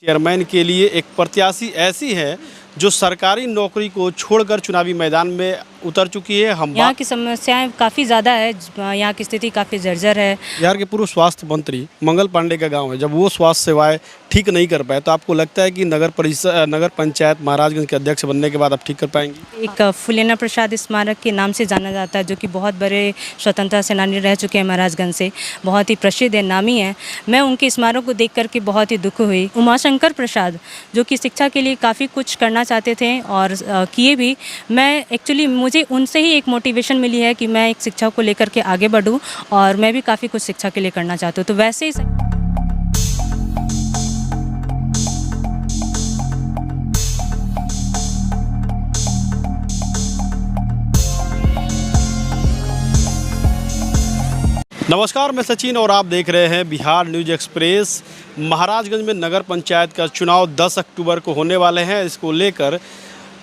Chairman के लिए एक प्रत्याशी ऐसी है जो सरकारी नौकरी को छोड़कर चुनावी मैदान में उतर चुकी है। हम यहाँ की समस्याएं काफ़ी ज़्यादा है। यहाँ की स्थिति काफ़ी जर्जर है। बिहार के पूर्व स्वास्थ्य मंत्री मंगल पांडे का गांव है। जब वो स्वास्थ्य सेवाएं ठीक नहीं कर पाए तो आपको लगता है कि नगर पंचायत महाराजगंज के अध्यक्ष बनने के बाद आप ठीक कर पाएंगी? एक फुलेना प्रसाद स्मारक के नाम से जाना जाता है, जो कि बहुत बड़े स्वतंत्रता सेनानी रह चुके हैं महाराजगंज से, बहुत ही प्रसिद्ध है, नामी है। मैं उनके स्मारक को देख करके बहुत ही दुख हुई। उमाशंकर प्रसाद जो कि शिक्षा के लिए काफ़ी कुछ करना चाहते थे और किए भी। मुझे उनसे ही एक मोटिवेशन मिली है कि मैं एक शिक्षा को लेकर के आगे बढ़ूं और मैं भी काफ़ी कुछ शिक्षा के लिए करना चाहती हूँ। तो वैसे ही नमस्कार, मैं सचिन और आप देख रहे हैं बिहार न्यूज एक्सप्रेस। महाराजगंज में नगर पंचायत का चुनाव 10 अक्टूबर को होने वाले हैं। इसको लेकर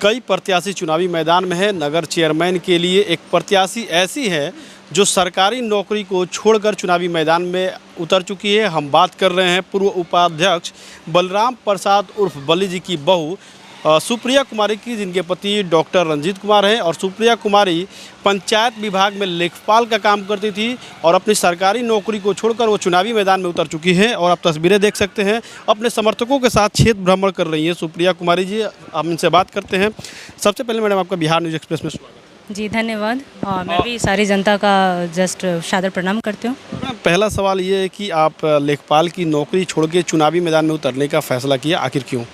कई प्रत्याशी चुनावी मैदान में है। नगर चेयरमैन के लिए एक प्रत्याशी ऐसी है जो सरकारी नौकरी को छोड़कर चुनावी मैदान में उतर चुकी है। हम बात कर रहे हैं पूर्व उपाध्यक्ष बलराम प्रसाद उर्फ बली जी की बहू सुप्रिया कुमारी की, जिनके पति डॉक्टर रंजीत कुमार हैं। और सुप्रिया कुमारी पंचायत विभाग में लेखपाल का काम करती थी और अपनी सरकारी नौकरी को छोड़कर वो चुनावी मैदान में उतर चुकी है। और आप तस्वीरें देख सकते हैं, अपने समर्थकों के साथ क्षेत्र भ्रमण कर रही हैं सुप्रिया कुमारी जी। हम इनसे बात करते हैं। सबसे पहले मैडम, आपका बिहार न्यूज एक्सप्रेस में स्वागत। जी धन्यवाद। और मैं भी सारी जनता का जस्ट सादर प्रणाम करती हूँ। पहला सवाल ये है कि आप लेखपाल की नौकरी छोड़ के चुनावी मैदान में उतरने का फैसला किया, आखिर क्यों?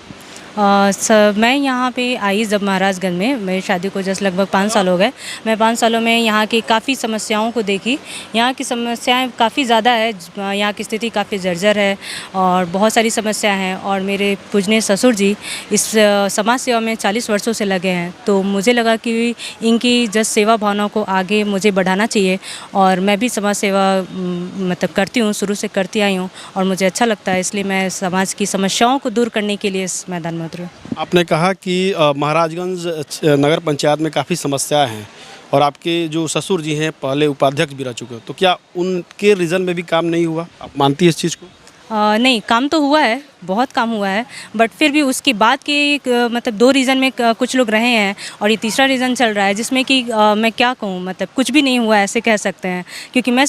मैं यहाँ पे आई जब महाराजगंज में, मेरी शादी को जस्ट लगभग 5 साल हो गए। मैं 5 सालों में यहाँ की काफ़ी समस्याओं को देखी। यहाँ की समस्याएं काफ़ी ज़्यादा है। यहाँ की स्थिति काफ़ी जर्जर है और बहुत सारी समस्याएं हैं। और मेरे पूजनीय ससुर जी इस समाज सेवा में 40 वर्षों से लगे हैं। तो मुझे लगा कि इनकी जस्ट सेवा भावना को आगे मुझे बढ़ाना चाहिए। और मैं भी समाज सेवा मतलब करती हूँ, शुरू से करती आई हूँ और मुझे अच्छा लगता है। इसलिए मैं समाज की समस्याओं को दूर करने के लिए इस मैदान में। आपने कहा कि महाराजगंज नगर पंचायत में काफ़ी समस्याएं हैं और आपके जो ससुर जी हैं पहले उपाध्यक्ष भी रह चुके हैं, तो क्या उनके रीजन में भी काम नहीं हुआ? आप मानती है इस चीज़ को? नहीं, काम तो हुआ है, बहुत काम हुआ है। बट फिर भी उसके बाद के मतलब 2 रीज़न में कुछ लोग रहे हैं और ये तीसरा रीज़न चल रहा है, जिसमें कि मैं क्या कहूँ, मतलब कुछ भी नहीं हुआ ऐसे कह सकते हैं। क्योंकि मैं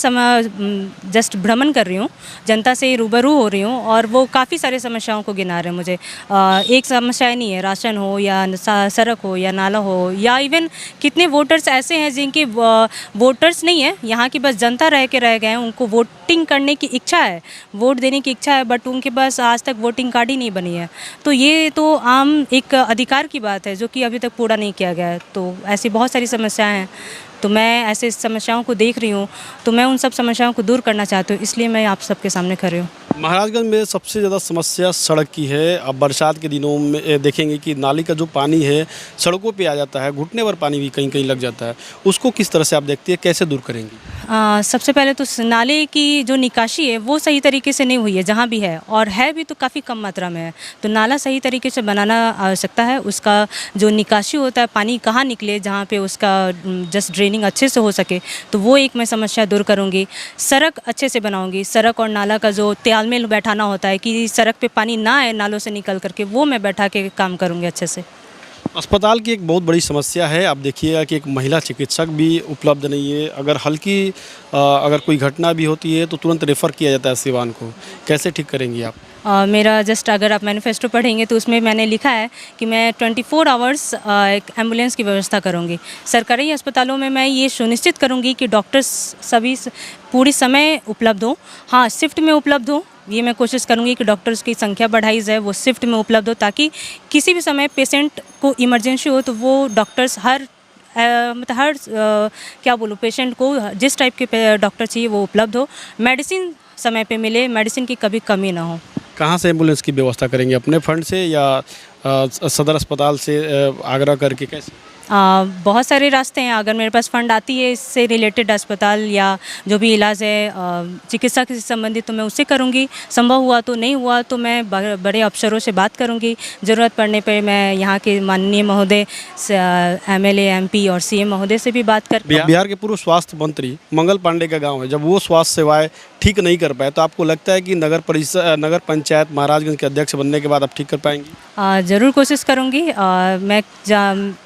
जस्ट भ्रमण कर रही हूँ, जनता से रूबरू हो रही हूँ और वो काफ़ी सारे समस्याओं को गिना रहे हैं मुझे। एक समस्या नहीं है, राशन हो या सड़क हो या नाला हो, या इवन कितने वोटर्स ऐसे हैं जिनके वोटर्स नहीं है, यहाँ की बस जनता रह गए हैं। उनको वोटिंग करने की इच्छा है, वोट देने की इच्छा है, बट उनके पास आज तक वोटिंग कार्ड ही नहीं बनी है। तो ये तो आम एक अधिकार की बात है जो कि अभी तक पूरा नहीं किया गया है। तो ऐसी बहुत सारी समस्याएं हैं। तो मैं ऐसे समस्याओं को देख रही हूँ, तो मैं उन सब समस्याओं को दूर करना चाहती हूँ, इसलिए मैं आप सबके सामने खड़ी हूँ। महाराजगंज में सबसे ज़्यादा समस्या सड़क की है। अब बरसात के दिनों में देखेंगे कि नाली का जो पानी है सड़कों पे आ जाता है, घुटने पर पानी भी कहीं कहीं लग जाता है। उसको किस तरह से आप देखती है, कैसे दूर करेंगी? सबसे पहले तो नाले की जो निकासी है वो सही तरीके से नहीं हुई है, जहाँ भी है, और है भी तो काफ़ी कम मात्रा में है। तो नाला सही तरीके से बनाना आवश्यकता है। उसका जो निकासी होता है, पानी कहाँ निकले, जहाँ पे उसका जस्ट ड्रेनिंग अच्छे से हो सके, तो वो एक मैं समस्या दूर करूँगी। सड़क अच्छे से बनाऊँगी। सड़क और नाला का जो तालमेल बैठाना होता है कि सड़क पे पानी ना आए नालों से निकल करके, वो मैं बैठा के काम करूँगी अच्छे से। अस्पताल की एक बहुत बड़ी समस्या है। आप देखिएगा कि एक महिला चिकित्सक भी उपलब्ध नहीं है। अगर कोई घटना भी होती है तो तुरंत रेफ़र किया जाता है सिवान को। कैसे ठीक करेंगी आप? मेरा जस्ट अगर आप मैनिफेस्टो पढ़ेंगे तो उसमें मैंने लिखा है कि मैं 24 आवर्स एक एम्बुलेंस की व्यवस्था करूंगी। सरकारी अस्पतालों में मैं ये सुनिश्चित करूंगी कि डॉक्टर्स सभी पूरी समय उपलब्ध हों। हाँ, शिफ्ट में उपलब्ध हों। ये मैं कोशिश करूंगी कि डॉक्टर्स की संख्या बढ़ाई जाए, वो शिफ्ट में उपलब्ध हो, ताकि किसी भी समय पेशेंट को इमरजेंसी हो तो वो डॉक्टर्स पेशेंट को जिस टाइप के डॉक्टर चाहिए वो उपलब्ध हो। मेडिसिन समय पे मिले, मेडिसिन की कभी कमी ना हो। कहाँ से एम्बुलेंस की व्यवस्था करेंगे? अपने फंड से या सदर अस्पताल से आग्रह करके, कैसे? बहुत सारे रास्ते हैं। अगर मेरे पास फ़ंड आती है इससे रिलेटेड अस्पताल या जो भी इलाज है चिकित्सा से संबंधित, तो मैं उससे करूँगी। संभव हुआ तो, नहीं हुआ तो मैं बड़े अफसरों से बात करूँगी। ज़रूरत पड़ने पर मैं यहाँ के माननीय महोदय MLA MP और CM महोदय से भी बात कर। बिहार के पूर्व स्वास्थ्य मंत्री मंगल पांडे का गांव है, जब वो स्वास्थ्य सेवाएं ठीक नहीं कर पाए तो आपको लगता है कि नगर पंचायत महाराजगंज के अध्यक्ष बनने के बाद आप ठीक कर पाएंगी? ज़रूर कोशिश करूँगी।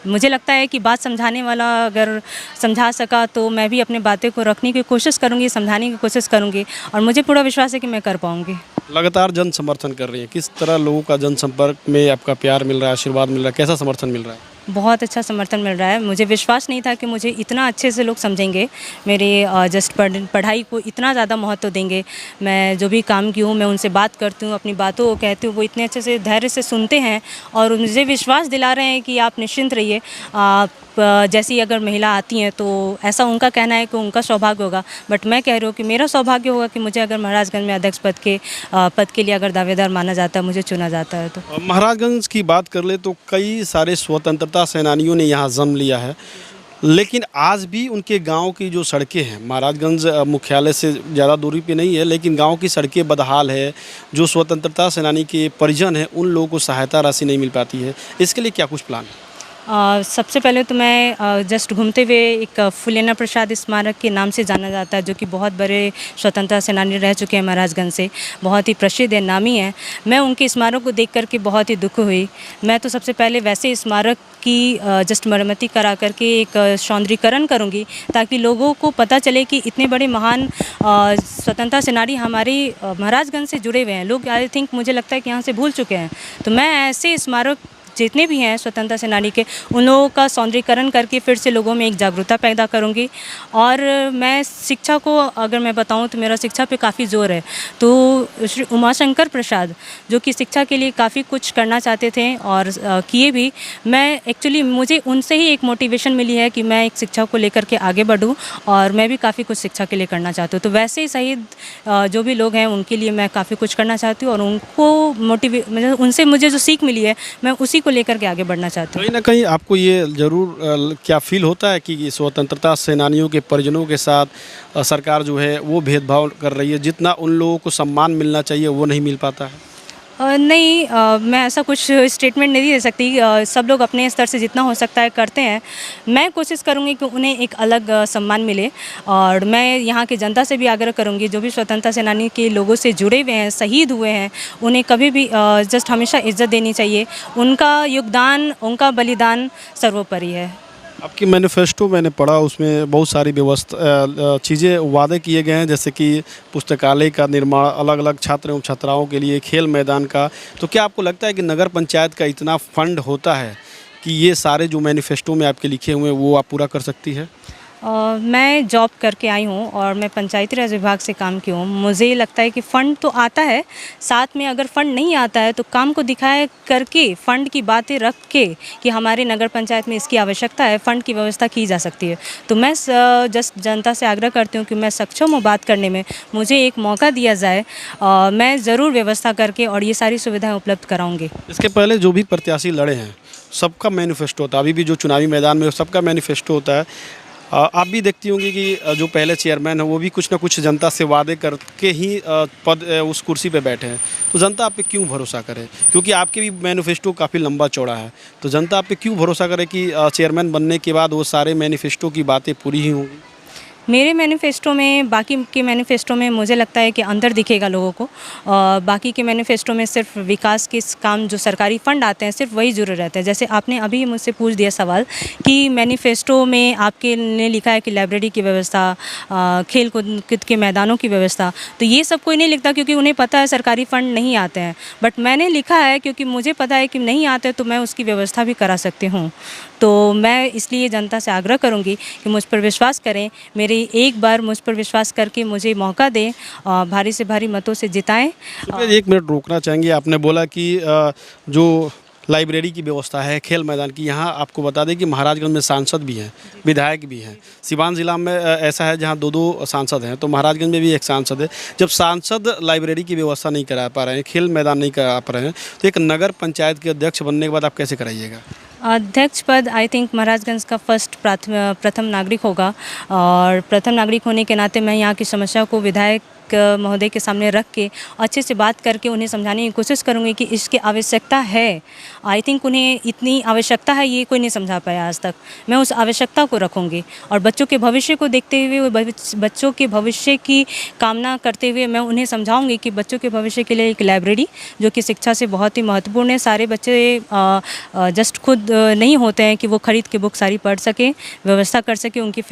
मुझे लगता है कि बात समझाने वाला अगर समझा सका तो मैं भी अपने बातें को रखने की कोशिश करूँगी, समझाने की कोशिश करूँगी, और मुझे पूरा विश्वास है कि मैं कर पाऊँगी। लगातार जन समर्थन कर रही है, किस तरह लोगों का जनसंपर्क में आपका प्यार मिल रहा है, आशीर्वाद मिल रहा है, कैसा समर्थन मिल रहा है? बहुत अच्छा समर्थन मिल रहा है। मुझे विश्वास नहीं था कि मुझे इतना अच्छे से लोग समझेंगे, मेरे जस्ट पढ़ाई को इतना ज़्यादा महत्व देंगे। मैं जो भी काम की हूँ, मैं उनसे बात करती हूँ, अपनी बातों को कहती हूँ, वो इतने अच्छे से धैर्य से सुनते हैं और मुझे विश्वास दिला रहे हैं कि आप निश्चिंत रहिए। जैसी अगर महिला आती हैं तो ऐसा उनका कहना है कि उनका सौभाग्य होगा, बट मैं कह रही हूँ कि मेरा सौभाग्य होगा कि मुझे अगर महाराजगंज में अध्यक्ष पद के लिए अगर दावेदार माना जाता है, मुझे चुना जाता है। तो महाराजगंज की बात कर ले तो कई सारे स्वतंत्रता सेनानियों ने यहाँ जन्म लिया है, लेकिन आज भी उनके गांव की जो सड़कें हैं, महाराजगंज मुख्यालय से ज़्यादा दूरी पे नहीं है, लेकिन गांव की सड़कें बदहाल है। जो स्वतंत्रता सेनानी के परिजन हैं उन लोगों को सहायता राशि नहीं मिल पाती है, इसके लिए क्या कुछ प्लान है? सबसे पहले तो मैं जस्ट घूमते हुए एक फुलेना प्रसाद स्मारक के नाम से जाना जाता है, जो कि बहुत बड़े स्वतंत्रता सेनानी रह चुके हैं महाराजगंज से, बहुत ही प्रसिद्ध है, नामी है। मैं उनके स्मारक को देख करके बहुत ही दुख हुई। मैं तो सबसे पहले वैसे स्मारक की जस्ट मरम्मती करा करके एक सौंदर्यीकरण करूंगी, ताकि लोगों को पता चले कि इतने बड़े महान स्वतंत्रता सेनानी हमारे महाराजगंज से जुड़े हुए हैं। लोग आई थिंक, मुझे लगता है कि यहाँ से भूल चुके हैं। तो मैं ऐसे स्मारक जितने भी हैं स्वतंत्रता सेनानी के, उन लोगों का सौंदर्यीकरण करके फिर से लोगों में एक जागरूकता पैदा करूंगी। और मैं शिक्षा को अगर मैं बताऊं तो मेरा शिक्षा पे काफ़ी जोर है। तो श्री उमाशंकर प्रसाद, जो कि शिक्षा के लिए काफ़ी कुछ करना चाहते थे और किए भी, मैं एक्चुअली मुझे उनसे ही एक मोटिवेशन मिली है कि मैं एक शिक्षा को लेकर के आगे बढ़ूँ और मैं भी काफ़ी कुछ शिक्षा के लिए करना चाहती हूँ। तो वैसे ही शहीद जो भी लोग हैं उनके लिए मैं काफ़ी कुछ करना चाहती हूँ और उनको मतलब उनसे मुझे जो सीख मिली है मैं उसी को लेकर के आगे बढ़ना चाहती हूँ। कहीं ना कहीं आपको ये ज़रूर क्या फील होता है कि स्वतंत्रता सेनानियों के परिजनों के साथ सरकार जो है वो भेदभाव कर रही है, जितना उन लोगों को सम्मान मिलना चाहिए वो नहीं मिल पाता है? नहीं, मैं ऐसा कुछ स्टेटमेंट नहीं दे सकती। सब लोग अपने स्तर से जितना हो सकता है करते हैं। मैं कोशिश करूँगी कि उन्हें एक अलग सम्मान मिले, और मैं यहाँ की जनता से भी आग्रह करूँगी, जो भी स्वतंत्रता सेनानी के लोगों से जुड़े हुए हैं, शहीद हुए हैं, उन्हें कभी भी जस्ट हमेशा इज्जत देनी चाहिए। उनका योगदान, उनका बलिदान सर्वोपरि है। आपकी मैनिफेस्टो मैंने पढ़ा, उसमें बहुत सारी व्यवस्था चीज़ें वादे किए गए हैं, जैसे कि पुस्तकालय का निर्माण, अलग अलग छात्र एवं छात्राओं के लिए खेल मैदान का। तो क्या आपको लगता है कि नगर पंचायत का इतना फंड होता है कि ये सारे जो मैनिफेस्टो में आपके लिखे हुए हैं वो आप पूरा कर सकती है? मैं जॉब करके आई हूँ और मैं पंचायती राज विभाग से काम की हूँ। मुझे लगता है कि फ़ंड तो आता है, साथ में अगर फ़ंड नहीं आता है तो काम को दिखाए करके, फ़ंड की बातें रख के कि हमारे नगर पंचायत में इसकी आवश्यकता है, फ़ंड की व्यवस्था की जा सकती है। तो मैं जस्ट जनता से आग्रह करती हूँ कि मैं सक्षम हूँ बात करने में, मुझे एक मौका दिया जाए, मैं ज़रूर व्यवस्था करके और ये सारी सुविधाएँ उपलब्ध कराऊँगी। इसके पहले जो भी प्रत्याशी लड़े हैं सबका मैनिफेस्टो होता है, अभी भी जो चुनावी मैदान में सबका मैनिफेस्टो होता है। आप भी देखती होंगी कि जो पहले चेयरमैन है वो भी कुछ ना कुछ जनता से वादे करके ही पद उस कुर्सी पे बैठे हैं। तो जनता आप पे क्यों भरोसा करे? क्योंकि आपके भी मैनिफेस्टो काफ़ी लंबा चौड़ा है, तो जनता आप पे क्यों भरोसा करे कि चेयरमैन बनने के बाद वो सारे मैनिफेस्टो की बातें पूरी ही होंगी? मेरे मैनिफेस्टो में, बाकी के मैनिफेस्टो में मुझे लगता है कि अंतर दिखेगा लोगों को। बाकी के मैनिफेस्टो में सिर्फ विकास के काम, जो सरकारी फ़ंड आते हैं सिर्फ वही जुड़े रहते हैं। जैसे आपने अभी मुझसे पूछ दिया सवाल कि मैनिफेस्टो में आपके ने लिखा है कि लाइब्रेरी की व्यवस्था, खेल कूद के मैदानों की व्यवस्था, तो ये सब कोई नहीं लिखता क्योंकि उन्हें पता है सरकारी फ़ंड नहीं आते हैं। बट मैंने लिखा है क्योंकि मुझे पता है कि नहीं आते तो मैं उसकी व्यवस्था भी करा सकती हूँ। तो मैं इसलिए जनता से आग्रह करूँगी कि मुझ पर विश्वास करें, मेरे एक बार मुझ पर विश्वास करके मुझे मौका दें, भारी से भारी मतों से जिताएं। एक मिनट रोकना चाहेंगे, आपने बोला कि जो लाइब्रेरी की व्यवस्था है, खेल मैदान की, यहाँ आपको बता दें कि महाराजगंज में सांसद भी हैं, विधायक भी हैं। सिवान ज़िला में ऐसा है जहाँ दो सांसद हैं, तो महाराजगंज में भी एक सांसद है। जब सांसद लाइब्रेरी की व्यवस्था नहीं करा पा रहे हैं, खेल मैदान नहीं करा पा रहे हैं, तो एक नगर पंचायत के अध्यक्ष बनने के बाद आप कैसे कराइएगा? अध्यक्ष पद आई थिंक महाराजगंज का प्रथम नागरिक होगा, और प्रथम नागरिक होने के नाते मैं यहाँ की समस्या को विधायक महोदय के सामने रख के अच्छे से बात करके उन्हें समझाने की कोशिश करूँगी कि इसकी आवश्यकता है। आई थिंक उन्हें इतनी आवश्यकता है ये कोई नहीं समझा पाया आज तक। मैं उस आवश्यकता को रखूँगी और बच्चों के भविष्य को देखते हुए, बच्चों के भविष्य की कामना करते हुए मैं उन्हें समझाऊँगी कि बच्चों के भविष्य के लिए एक लाइब्रेरी जो कि शिक्षा से बहुत ही महत्वपूर्ण है। सारे बच्चे जस्ट खुद नहीं होते हैं कि वो खरीद के बुक सारी पढ़ सकें, व्यवस्था कर सकें। उनकी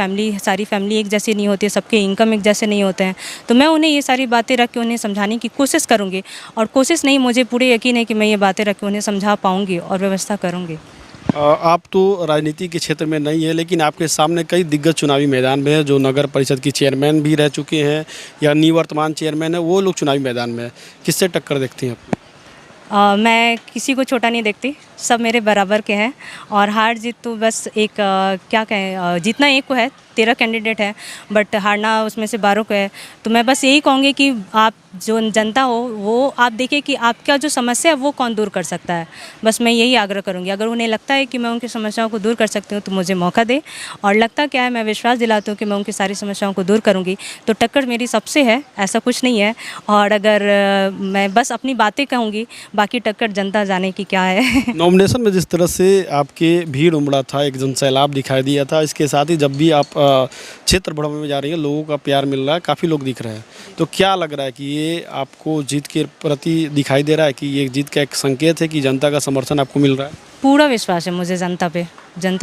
सारी फैमिली एक जैसी नहीं होती है, सबके इनकम एक जैसे नहीं होते हैं। तो मैं उन्हें ये सारी बातें रख के उन्हें समझाने की कोशिश करूँगी, और कोशिश नहीं, मुझे पूरे यकीन है कि मैं ये बातें रख के उन्हें समझा पाऊँगी और व्यवस्था करूँगी। आप तो राजनीति के क्षेत्र में नहीं है, लेकिन आपके सामने कई दिग्गज चुनावी मैदान में है, जो नगर परिषद की चेयरमैन भी रह चुके हैं या निवर्तमान चेयरमैन है, वो लोग चुनावी मैदान में है। किससे टक्कर देखती हैं आप? मैं किसी को छोटा नहीं देखती, सब मेरे बराबर के हैं, और हार जीत तो बस एक क्या कहें, जीतना एक को है, 13 कैंडिडेट है, बट हारना उसमें से 12 को है। तो मैं बस यही कहूँगी कि आप जो जनता हो वो आप देखिए कि आपका जो समस्या है वो कौन दूर कर सकता है। बस मैं यही आग्रह करूँगी। अगर उन्हें लगता है कि मैं उनकी समस्याओं को दूर कर सकती हूँ तो मुझे मौका दे, और लगता क्या है, मैं विश्वास दिलाती हूँ कि मैं उनकी सारी समस्याओं को दूर करूँगी। तो टक्कर मेरी सबसे है, ऐसा कुछ नहीं है। और अगर मैं बस अपनी बातें कहूँगी, बाकी टक्कर जनता जाने की क्या है। नॉमिनेशन में जिस तरह से आपके भीड़ उमड़ा था, एक जनसैलाब दिखाई दिया था, इसके साथ ही जब भी आप क्षेत्र बढ़ाने में जा रही है, लोगों का प्यार मिल रहा है, काफ़ी लोग दिख रहे हैं, तो क्या लग रहा है कि ये आपको जीत के प्रति दिखाई दे रहा है कि ये जीत का एक संकेत है कि जनता का समर्थन आपको मिल रहा है? पूरा विश्वास है मुझे जनता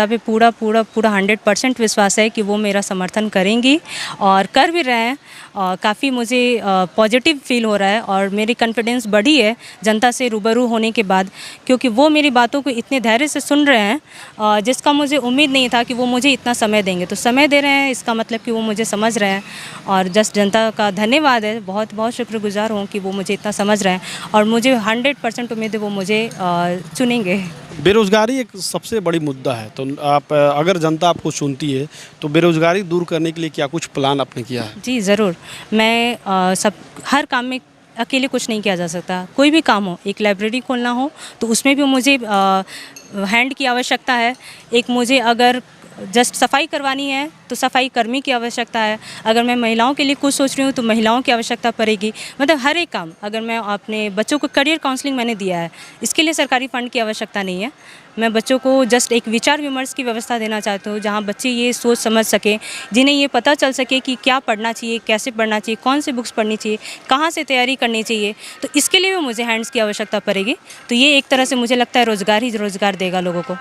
पे पूरा 100% विश्वास है कि वो मेरा समर्थन करेंगी और कर भी रहे हैं। काफ़ी मुझे पॉजिटिव फील हो रहा है और मेरी कॉन्फिडेंस बढ़ी है जनता से रूबरू होने के बाद, क्योंकि वो मेरी बातों को इतने धैर्य से सुन रहे हैं जिसका मुझे उम्मीद नहीं था कि वो मुझे इतना समय देंगे। तो समय दे रहे हैं, इसका मतलब कि वो मुझे समझ रहे हैं, और जस्ट जनता का धन्यवाद है, बहुत बहुत शुक्रगुजार हूँ कि वो मुझे इतना समझ रहे हैं, और मुझे 100% उम्मीद है वो मुझे चुनेंगे। बेरोजगारी एक सबसे बड़ी मुद्दा है, तो आप अगर जनता आपको चुनती है तो बेरोजगारी दूर करने के लिए क्या कुछ प्लान आपने किया है? जी ज़रूर। मैं हर काम में अकेले कुछ नहीं किया जा सकता। कोई भी काम हो, एक लाइब्रेरी खोलना हो तो उसमें भी मुझे हैंड की आवश्यकता है। एक मुझे अगर जस्ट सफाई करवानी है तो सफाई कर्मी की आवश्यकता है। अगर मैं महिलाओं के लिए कुछ सोच रही हूँ तो महिलाओं की आवश्यकता पड़ेगी। मतलब हर एक काम, अगर मैं अपने बच्चों को करियर काउंसलिंग मैंने दिया है, इसके लिए सरकारी फ़ंड की आवश्यकता नहीं है। मैं बच्चों को जस्ट एक विचार विमर्श की व्यवस्था देना चाहती हूँ, जहाँ बच्चे ये सोच समझ सकें, जिन्हें ये पता चल सके कि क्या पढ़ना चाहिए, कैसे पढ़ना चाहिए, कौन सी बुक्स पढ़नी चाहिए, कहाँ से तैयारी करनी चाहिए। तो इसके लिए भी मुझे हैंड्स की आवश्यकता पड़ेगी। तो ये एक तरह से मुझे लगता है रोज़गार ही रोज़गार देगा लोगों को।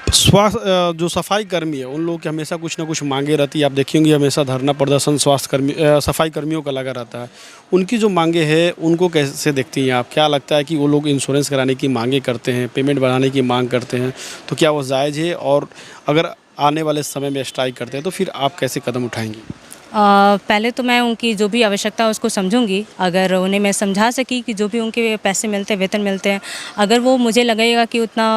स्वास्थ्य जो सफाई कर्मी है उन लोगों की हमेशा कुछ ना कुछ मांगे रहती है। आप देखेंगे हमेशा धरना प्रदर्शन सफाई कर्मियों का लगा रहता है। उनकी जो मांगे हैं उनको कैसे देखती हैं आप? क्या लगता है कि वो लोग इंश्योरेंस कराने की मांगे करते हैं, पेमेंट बढ़ाने की मांग करते हैं, तो क्या वो जायज़ है? और अगर आने वाले समय में स्ट्राइक करते हैं तो फिर आप कैसे कदम उठाएंगी? पहले तो मैं उनकी जो भी आवश्यकता है उसको समझूंगी। अगर उन्हें मैं समझा सकी कि जो भी उनके पैसे मिलते हैं, वेतन मिलते हैं, अगर वो मुझे लगेगा कि उतना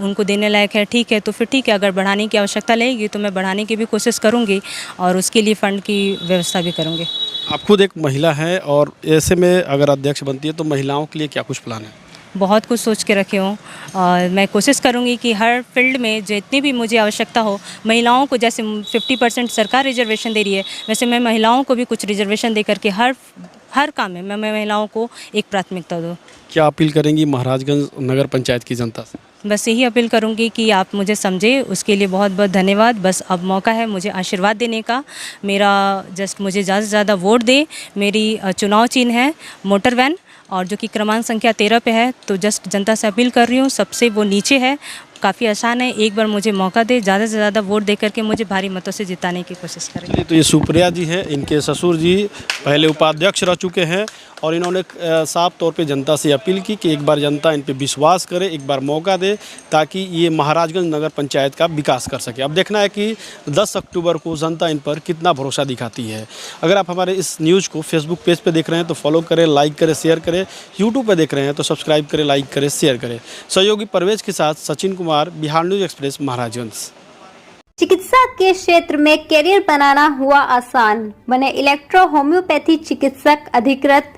उनको देने लायक है, ठीक है, तो फिर ठीक है। अगर बढ़ाने की आवश्यकता लगेगी तो मैं बढ़ाने की भी कोशिश करूंगी और उसके लिए फ़ंड की व्यवस्था भी करूंगी। आप खुद एक महिला हैं और ऐसे में अगर अध्यक्ष बनती है तो महिलाओं के लिए क्या कुछ प्लान है? बहुत कुछ सोच के रखे हूँ और मैं कोशिश करूँगी कि हर फील्ड में जितनी भी मुझे आवश्यकता हो, महिलाओं को जैसे 50% सरकार रिजर्वेशन दे रही है, वैसे मैं महिलाओं को भी कुछ रिजर्वेशन दे करके हर काम में मैं महिलाओं को एक प्राथमिकता दूँ। क्या अपील करेंगी महाराजगंज नगर पंचायत की जनता से? बस यही अपील करूँगी कि आप मुझे समझे, उसके लिए बहुत बहुत धन्यवाद। बस अब मौका है मुझे आशीर्वाद देने का। मेरा जस्ट मुझे ज़्यादा से ज़्यादा वोट दे। मेरी चुनाव चिन्ह है मोटर वैन, और जो कि क्रमांक संख्या 13 पे है। तो जस्ट जनता से अपील कर रही हूँ, सबसे वो नीचे है, काफ़ी आसान है। एक बार मुझे मौका दे, ज़्यादा से ज़्यादा वोट दे करके मुझे भारी मतों से जिताने की कोशिश करें। तो ये सुप्रिया जी हैं, इनके ससुर जी पहले उपाध्यक्ष रह चुके हैं और इन्होंने साफ तौर पे जनता से अपील की कि एक बार जनता इन पे विश्वास करे, एक बार मौका दे, ताकि ये महाराजगंज नगर पंचायत का विकास कर सके। अब देखना है कि 10 अक्टूबर को जनता इन पर कितना भरोसा दिखाती है। अगर आप हमारे इस न्यूज़ को फेसबुक पेज पे देख रहे हैं तो फॉलो करें, लाइक करें, शेयर करें। यूट्यूब पे देख रहे हैं तो सब्सक्राइब करें, लाइक करें, शेयर करें। सहयोगी परवेज के साथ सचिन कुमार, बिहार न्यूज़ एक्सप्रेस, महाराजगंज। चिकित्सा के क्षेत्र में करियर बनाना हुआ आसान, बने इलेक्ट्रो होम्योपैथी चिकित्सक अधिकृत,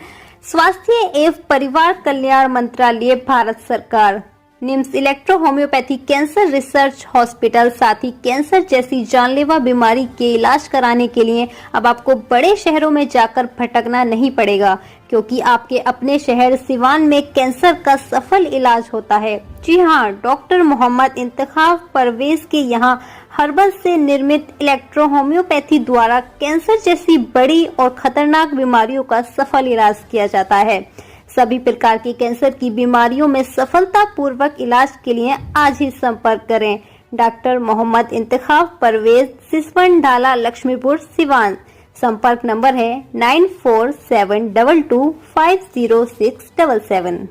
स्वास्थ्य एवं परिवार कल्याण मंत्रालय, भारत सरकार। NIMS electro homeopathy cancer research hospital साथ ही कैंसर जैसी जानलेवा बीमारी के इलाज कराने के लिए अब आपको बड़े शहरों में जाकर भटकना नहीं पड़ेगा, क्योंकि आपके अपने शहर सिवान में कैंसर का सफल इलाज होता है। जी हाँ, डॉक्टर मोहम्मद इंतखाब परवेज के यहाँ हर्बल से निर्मित इलेक्ट्रो होम्योपैथी द्वारा कैंसर जैसी बड़ी और खतरनाक बीमारियों का सफल इलाज किया जाता है। सभी प्रकार की कैंसर की बीमारियों में सफलतापूर्वक इलाज के लिए आज ही संपर्क करें। डॉक्टर मोहम्मद इंतखाब परवेज, सिसवन ढाला, लक्ष्मीपुर, सिवान। संपर्क नंबर है 9472250677।